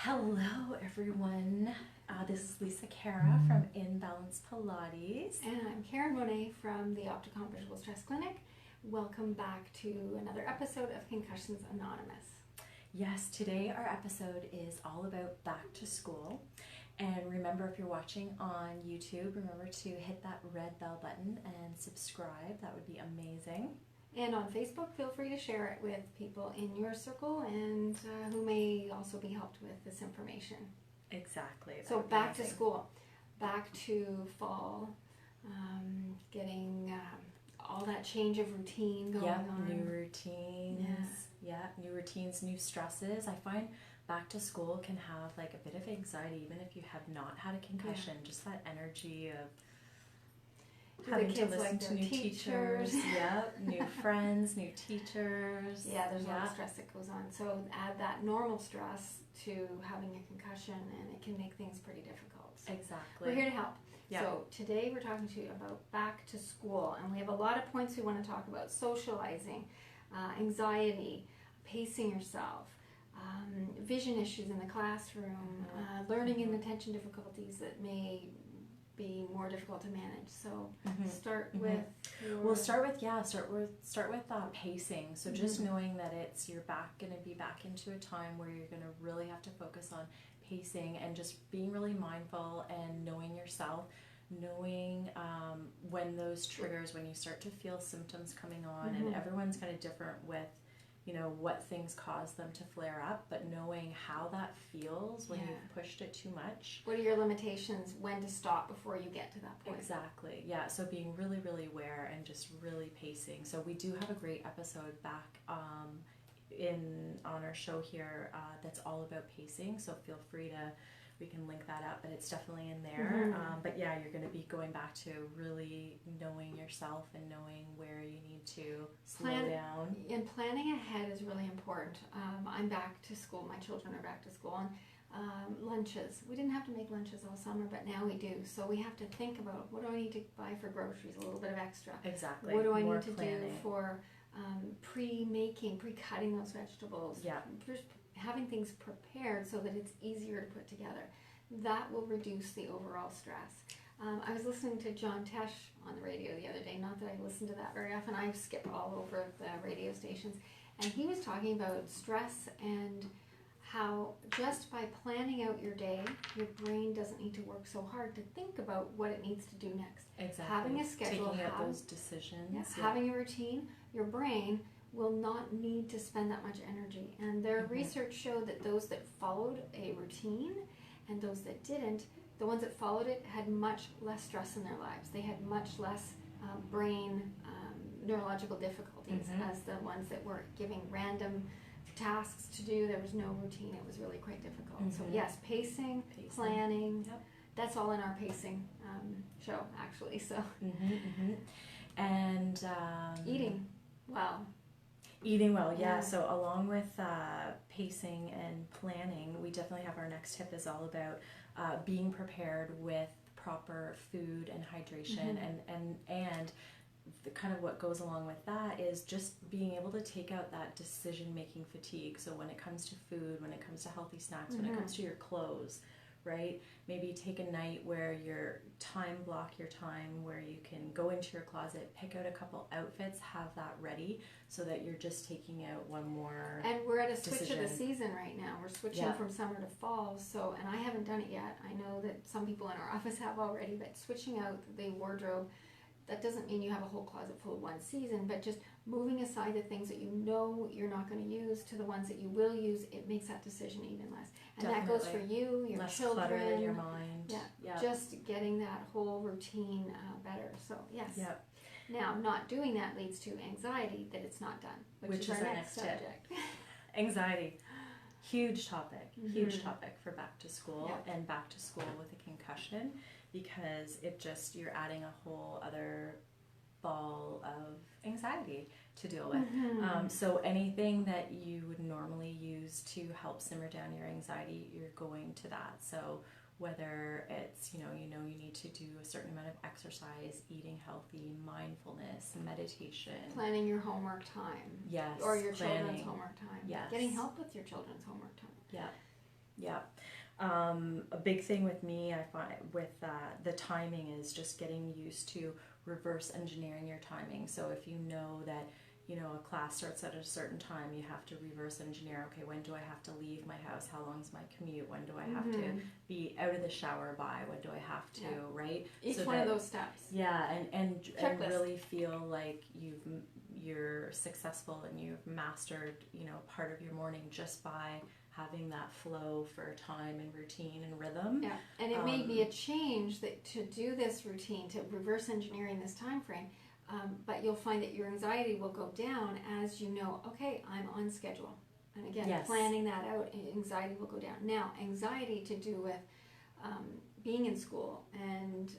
Hello everyone, this is Lisa Khera from In Balance Pilates. And I'm Karen Monet from the Opticom Visual Stress Clinic. Welcome back to another episode of Concussions Anonymous. Yes, today our episode is all about back to school. And remember, if you're watching on YouTube, remember to hit that red bell button and subscribe. That would be amazing. And on Facebook, feel free to share it with people in your circle and who may also be helped with this information. Exactly. So back to school, back to fall, getting all that change of routine going on. New routines. New routines, new stresses. I find back to school can have like a bit of anxiety, even if you have not had a concussion. Just that energy of having to listen to new teachers, new friends, new teachers. There's a lot of stress that goes on. So add that normal stress to having a concussion and it can make things pretty difficult. So exactly. We're here to help. So today we're talking to you about back to school, and we have a lot of points we want to talk about: socializing, anxiety, pacing yourself, vision issues in the classroom, learning and attention difficulties that may be more difficult to manage. So start with pacing. So just knowing that you're going to be back into a time where you're going to really have to focus on pacing and just being really mindful and knowing yourself, knowing when those triggers, when you start to feel symptoms coming on, and everyone's kind of different with what things cause them to flare up, but knowing how that feels when you've pushed it too much. What are your limitations, when to stop before you get to that point? Exactly, so being really, really aware and just really pacing. So we do have a great episode back on our show here that's all about pacing, so feel free to, we can link that up, but it's definitely in there. But you're going to be going back to really knowing yourself and knowing where you need to slow down. And planning ahead is really important. I'm back to school, my children are back to school, and lunches. We didn't have to make lunches all summer, but now we do. So we have to think about, what do I need to buy for groceries, a little bit of extra. Exactly. What do I need to do for pre-cutting those vegetables. Just having things prepared so that it's easier to put together. That will reduce the overall stress. I was listening to John Tesh on the radio the other day. Not that I listen to that very often. I skip all over the radio stations. And he was talking about stress and how just by planning out your day, your brain doesn't need to work so hard to think about what it needs to do next. Exactly. Having a schedule, taking out those decisions. Having a routine, your brain will not need to spend that much energy. And their research showed that those that followed a routine and those that didn't, the ones that followed it had much less stress in their lives. They had much less brain neurological difficulties as the ones that were giving random tasks to do. There was no routine. It was really quite difficult. So yes, pacing, planning, that's all in our pacing show actually. So and eating well. Eating well, So along with pacing and planning, we definitely have our next tip is all about being prepared with proper food and hydration, and the kind of what goes along with that is just being able to take out that decision-making fatigue. So when it comes to food, when it comes to healthy snacks, when it comes to your clothes, right? Maybe take a night where block your time where you can go into your closet, pick out a couple outfits, have that ready so that you're just taking out one more. And we're at a switch of the season right now. We're switching from summer to fall. So, and I haven't done it yet. I know that some people in our office have already, but switching out the wardrobe, that doesn't mean you have a whole closet full of one season, but just moving aside the things that you know you're not going to use to the ones that you will use, it makes that decision even less. And that goes for you, your less children. Clutter in your mind. Just getting that whole routine better. So yes. Now, not doing that leads to anxiety that it's not done, which is our next subject. Anxiety. Huge topic for back to school and back to school with a concussion, because you're adding a whole other ball of anxiety to deal with. So anything that you would normally use to help simmer down your anxiety, you're going to that. So whether it's, you need to do a certain amount of exercise, eating healthy, mindfulness, meditation. Planning your homework time. Yes. Or your children's homework time. Yes. Getting help with your children's homework time. Yeah. Yeah. A big thing with me, I find with the timing is just getting used to reverse engineering your timing. So if you know that, a class starts at a certain time, you have to reverse engineer, okay, when do I have to leave my house? How long is my commute? When do I have to be out of the shower by? When do I have to, right? Each so one that, of those steps. Yeah, and Checklist. really feel like you're successful and you've mastered, part of your morning just by having that flow for time and routine and rhythm. Yeah, and it may be a change that to do this routine, to reverse engineering this time frame, but you'll find that your anxiety will go down as you know, okay, I'm on schedule. And again, planning that out, anxiety will go down. Now, anxiety to do with being in school and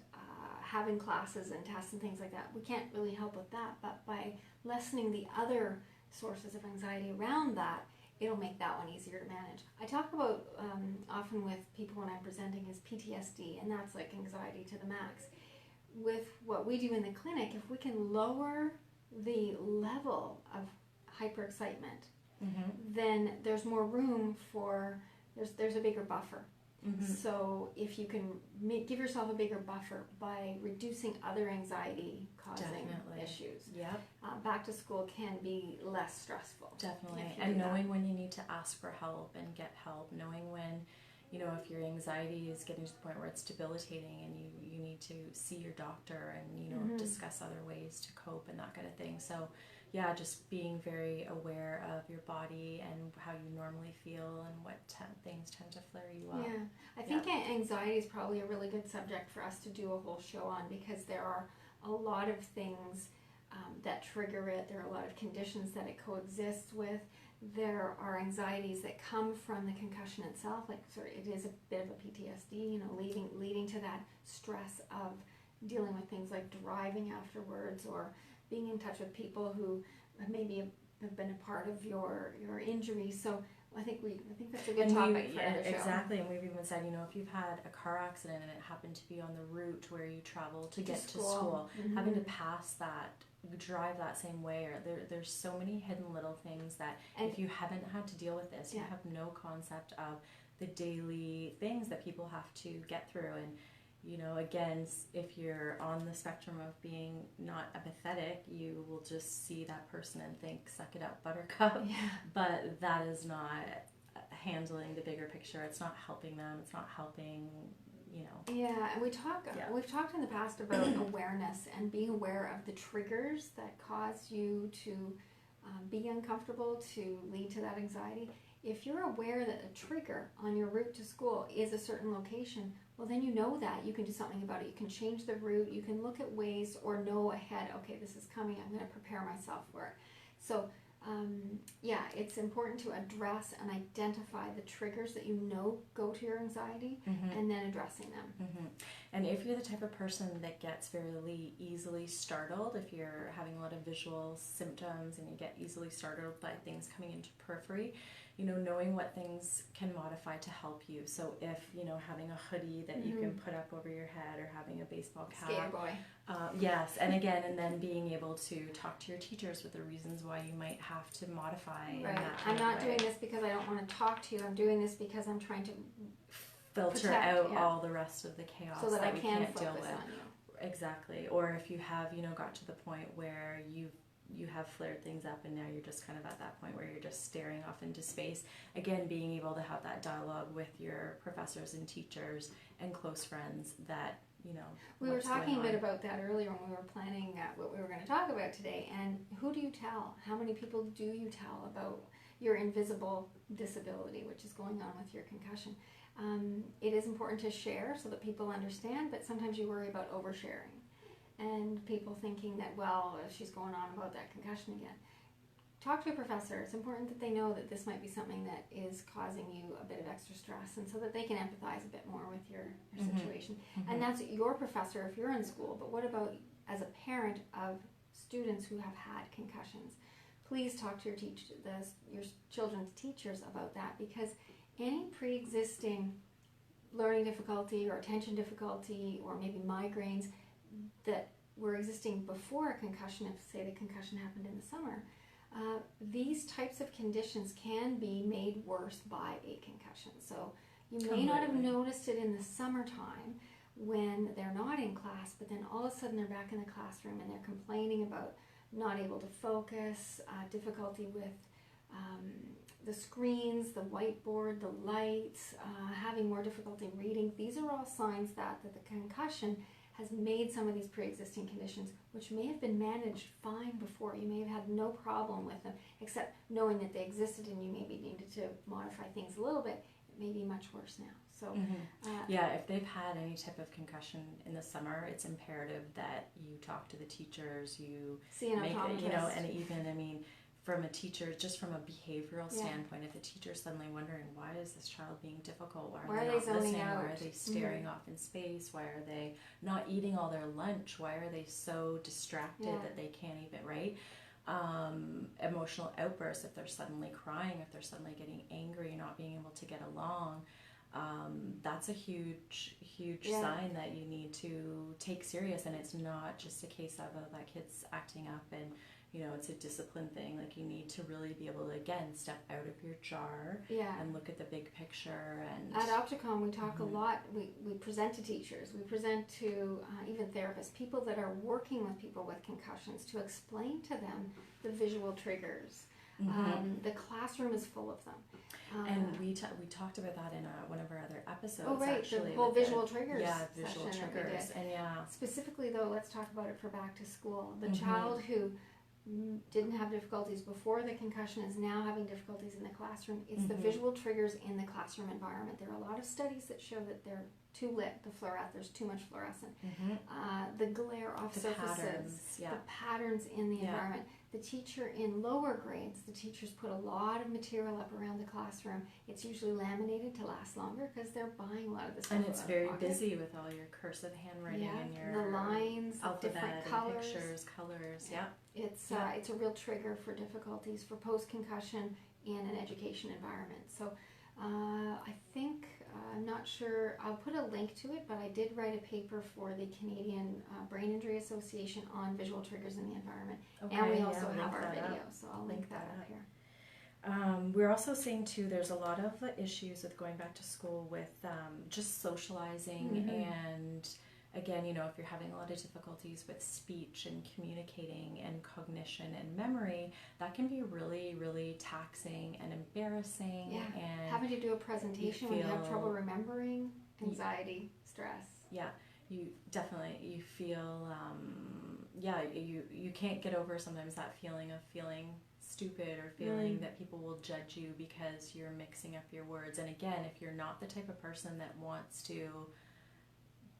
having classes and tests and things like that, we can't really help with that, but by lessening the other sources of anxiety around that, it'll make that one easier to manage. I talk about often with people when I'm presenting is PTSD, and that's like anxiety to the max. With what we do in the clinic, if we can lower the level of hyperexcitement, then there's more room for, there's a bigger buffer. So if you can give yourself a bigger buffer by reducing other anxiety causing issues, back to school can be less stressful. Definitely. And knowing when you need to ask for help and get help, knowing when, if your anxiety is getting to the point where it's debilitating and you need to see your doctor and, discuss other ways to cope and that kind of thing. So yeah, just being very aware of your body and how you normally feel and what things tend to flare you up. Yeah, I think anxiety is probably a really good subject for us to do a whole show on, because there are a lot of things that trigger it. There are a lot of conditions that it coexists with. There are anxieties that come from the concussion itself, like it is a bit of a PTSD, leading to that stress of dealing with things like driving afterwards, or being in touch with people who maybe have been a part of your injury. So I think that's a good topic for another show. Exactly, and we've even said, if you've had a car accident and it happened to be on the route where you travel to get to school, having to pass that, drive that same way, or there's so many hidden little things that if you haven't had to deal with this, you have no concept of the daily things that people have to get through. And again, if you're on the spectrum of being not empathetic, you will just see that person and think, suck it up, buttercup. Yeah. But that is not handling the bigger picture. It's not helping them. It's not helping, Yeah, and we've talked in the past about awareness and being aware of the triggers that cause you to be uncomfortable, to lead to that anxiety. If you're aware that a trigger on your route to school is a certain location, well, then you know that. You can do something about it. You can change the route. You can look at ways or know ahead, okay, this is coming. I'm going to prepare myself for it. So, it's important to address and identify the triggers that go to your anxiety, and then addressing them. And if you're the type of person that gets fairly easily startled, if you're having a lot of visual symptoms and you get easily startled by things coming into periphery, knowing what things can modify to help you. So if, having a hoodie that you can put up over your head, or having a baseball cap. Skater boy. Yes, and then being able to talk to your teachers with the reasons why you might have to modify. Right. I'm not doing this because I don't want to talk to you. I'm doing this because I'm trying to filter out all the rest of the chaos so that I we can can't deal with. On you. Exactly. Or if you have, got to the point where you have flared things up and now you're just kind of at that point where you're just staring off into space. Again, being able to have that dialogue with your professors and teachers and close friends that, we were talking a bit about that earlier when we were planning what we were going to talk about today. And who do you tell? How many people do you tell about your invisible disability, which is going on with your concussion? It is important to share so that people understand, but sometimes you worry about oversharing. And people thinking that, well, she's going on about that concussion again. Talk to a professor. It's important that they know that this might be something that is causing you a bit of extra stress, and so that they can empathize a bit more with your situation. And that's your professor if you're in school, but what about as a parent of students who have had concussions? Please talk to your children's teachers about that, because any pre-existing learning difficulty or attention difficulty or maybe migraines that were existing before a concussion, if say the concussion happened in the summer, these types of conditions can be made worse by a concussion. So you may not have noticed it in the summertime when they're not in class, but then all of a sudden they're back in the classroom and they're complaining about not able to focus, difficulty with the screens, the whiteboard, the lights, having more difficulty reading. These are all signs that the concussion has made some of these pre-existing conditions, which may have been managed fine before. You may have had no problem with them, except knowing that they existed and you maybe needed to modify things a little bit. It may be much worse now. So, if they've had any type of concussion in the summer, it's imperative that you talk to the teachers, you see an optometrist. And even, from a teacher, just from a behavioral standpoint, if a teacher's suddenly wondering, why is this child being difficult? Why are they not listening? Out? Why are they staring off in space? Why are they not eating all their lunch? Why are they so distracted that they can't even, right? Emotional outbursts, if they're suddenly crying, if they're suddenly getting angry, not being able to get along, that's a huge sign that you need to take serious. And it's not just a case of that kid's acting up and it's a discipline thing. Like, you need to really be able to, again, step out of your jar and look at the big picture. And at Opticom, we talk a lot. We present to teachers. We present to even therapists, people that are working with people with concussions, to explain to them the visual triggers. The classroom is full of them. And we talked about that in one of our other episodes. Oh, right, actually, the whole visual triggers. Yeah, visual triggers. And specifically, though, let's talk about it for back to school. The child who didn't have difficulties before the concussion is now having difficulties in the classroom. It's the visual triggers in the classroom environment. There are a lot of studies that show that they're too lit, there's too much fluorescent. The glare off surfaces, the patterns in the environment. The teacher in lower grades, the teachers put a lot of material up around the classroom. It's usually laminated to last longer because they're buying a lot of this stuff. And it's very busy with all your cursive handwriting and your the lines, different colors. Pictures, colors. It's a real trigger for difficulties for post-concussion in an education environment. So I think, I'm not sure, I'll put a link to it, but I did write a paper for the Canadian Brain Injury Association on visual triggers in the environment. And we also have our video, so I'll link that up here. We're also seeing too, there's a lot of issues with going back to school with just socializing and again, if you're having a lot of difficulties with speech and communicating and cognition and memory, that can be really, really taxing and embarrassing. And having to do a presentation when you have trouble remembering, anxiety, stress. You feel, you can't get over sometimes that feeling of feeling stupid or feeling that people will judge you because you're mixing up your words. And again, if you're not the type of person that wants to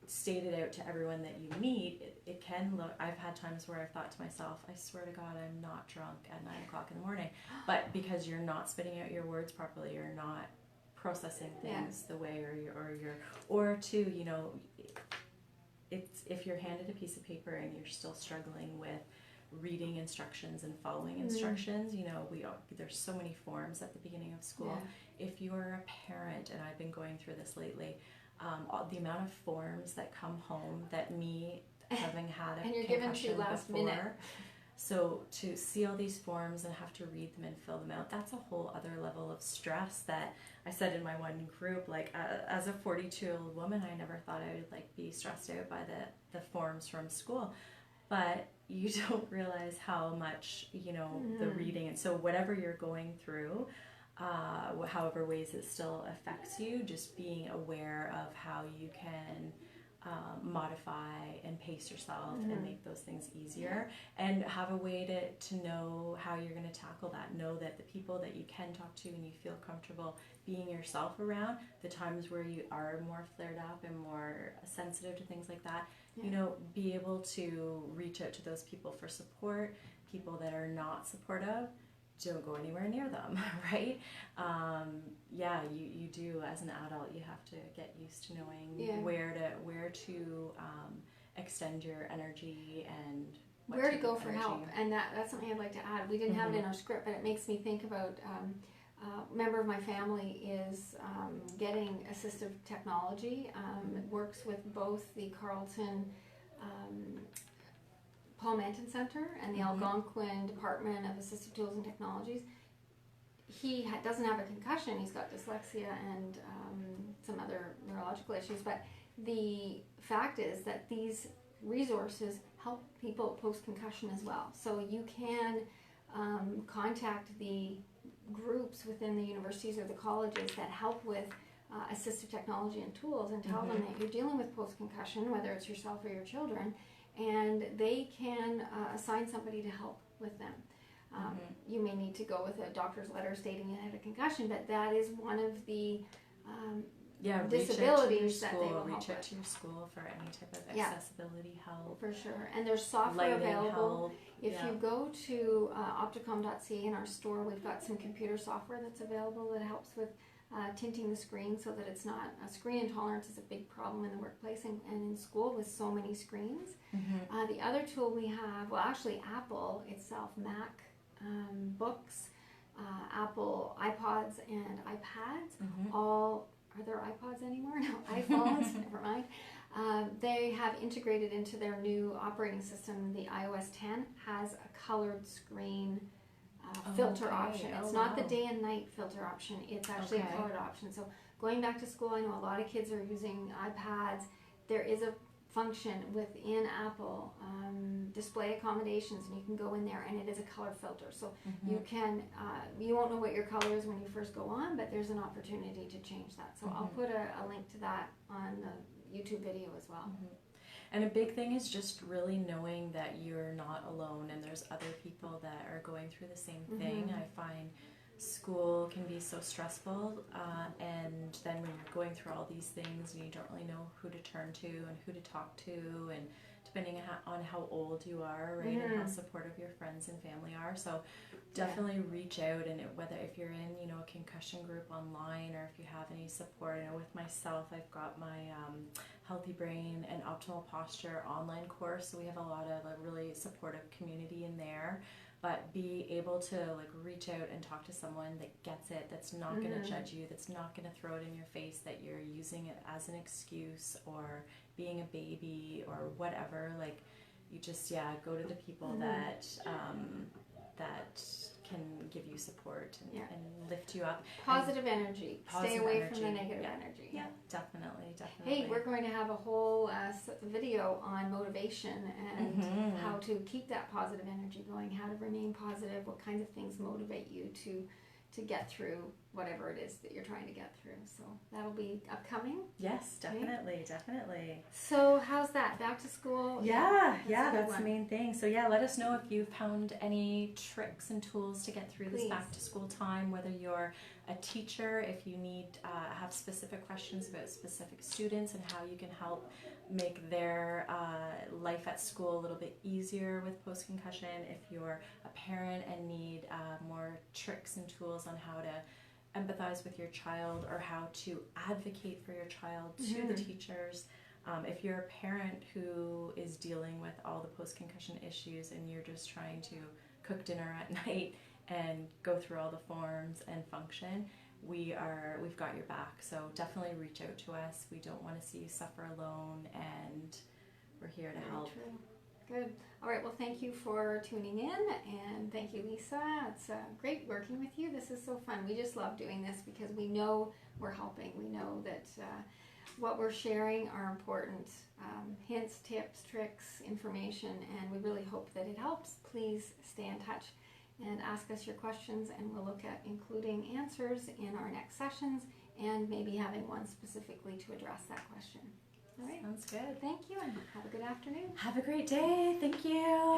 state it out to everyone that you meet, it can look, I've had times where I've thought to myself, I swear to God, I'm not drunk at 9 o'clock in the morning. But because you're not spitting out your words properly, you're not processing things the way, it's, if you're handed a piece of paper and you're still struggling with reading instructions and following instructions, there's so many forms at the beginning of school. If you're a parent, and I've been going through this lately, the amount of forms that come home that me having had a and you're given to last before, minute. So to see all these forms and have to read them and fill them out, that's a whole other level of stress that I said in my one group, as a 42-year-old woman, I never thought I would be stressed out by the forms from school. But you don't realize how much, the reading, and so whatever you're going through, however ways it still affects you, just being aware of how you can modify and pace yourself and make those things easier, and have a way to know how you're going to tackle that. Know that the people that you can talk to and you feel comfortable being yourself around, the times where you are more flared up and more sensitive to things like that, be able to reach out to those people for support. People that are not supportive, don't go anywhere near them, right? You do, as an adult, you have to get used to knowing where to extend your energy and where to go for help. And that's something I'd like to add. We didn't have it in our script, but it makes me think about a member of my family is getting assistive technology. It works with both the Carleton Paul Manton Center and the Algonquin Department of Assistive Tools and Technologies. He doesn't have a concussion. He's got dyslexia and some other neurological issues. But the fact is that these resources help people post-concussion as well. So you can contact the groups within the universities or the colleges that help with assistive technology and tools and tell them that you're dealing with post-concussion, whether it's yourself or your children, and they can assign somebody to help with them. You may need to go with a doctor's letter stating you had a concussion, but that is one of the disabilities that they will help reach out with. to your school for any type of accessibility help. For sure. And there's software Lighting available. help. If you go to opticom.ca in our store, we've got some computer software that's available that helps with tinting the screen so that it's not, screen intolerance is a big problem in the workplace and in school with so many screens. The other tool we have, well actually Apple itself, Mac books, Apple iPods and iPads, all, are there iPods anymore? No, iPhones, never mind. They have integrated into their new operating system, the iOS 10 has a colored screen filter option. It's not the day and night filter option, it's actually a colored option. So going back to school, I know a lot of kids are using iPads. There is a function within Apple display accommodations, and you can go in there and it is a color filter. So you can, you won't know what your color is when you first go on, but there's an opportunity to change that. So I'll put a link to that on the YouTube video as well. And a big thing is just really knowing that you're not alone and there's other people that are going through the same thing. I find school can be so stressful, and then when you're going through all these things and you don't really know who to turn to and who to talk to, and depending on how old you are, right, and how supportive your friends and family are. So definitely reach out, and whether if you're in a concussion group online or if you have any support. I know with myself, I've got my Healthy Brain and Optimal Posture online course, so we have a lot of a really supportive community in there. But be able to reach out and talk to someone that gets it, that's not going to judge you, that's not going to throw it in your face that you're using it as an excuse or being a baby or whatever. You just go to the people that can give you support and lift you up. Positive energy. Stay away from the negative energy. Yeah, definitely. Hey, we're going to have a whole video on motivation and how to keep that positive energy going, how to remain positive, what kinds of things motivate you to get through whatever it is that you're trying to get through. So that'll be upcoming. Yes, definitely. So how's that? Back to school? That's the main thing. So let us know if you've found any tricks and tools to get through this back to school time, whether you're a teacher, if you need have specific questions about specific students and how you can help make their life at school a little bit easier with post-concussion, if you're a parent and need more tricks and tools on how to empathize with your child or how to advocate for your child to the teachers. If you're a parent who is dealing with all the post-concussion issues and you're just trying to cook dinner at night and go through all the forms and function, we've got your back. So definitely reach out to us. We don't want to see you suffer alone, and we're here to help. True. Good. All right. Well, thank you for tuning in, and thank you, Lisa. It's great working with you. This is so fun. We just love doing this because we know we're helping. We know that what we're sharing are important hints, tips, tricks, information, and we really hope that it helps. Please stay in touch and ask us your questions, and we'll look at including answers in our next sessions and maybe having one specifically to address that question. All right. Sounds good. Thank you, and have a good afternoon. Have a great day. Thank you.